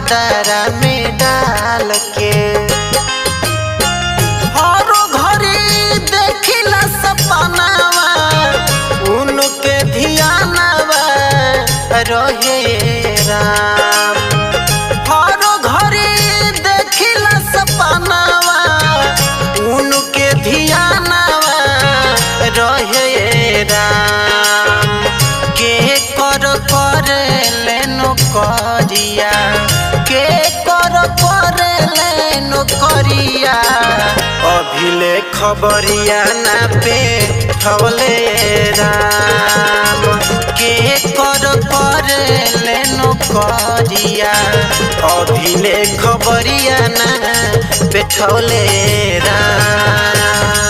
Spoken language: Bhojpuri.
चादरा में डाल के। हर घड़ी देखिला सपनावा उनके धियानवा रहे राम। हर घड़ी देखिला सपनावा उनके धियानवा रहे राम। के कर लेनो करिया के कर लेनो करिया अभिले खबरिया ना पे ठवले राम। के कर लेनो करिया अभिले खबरिया ना पे ठवले राम।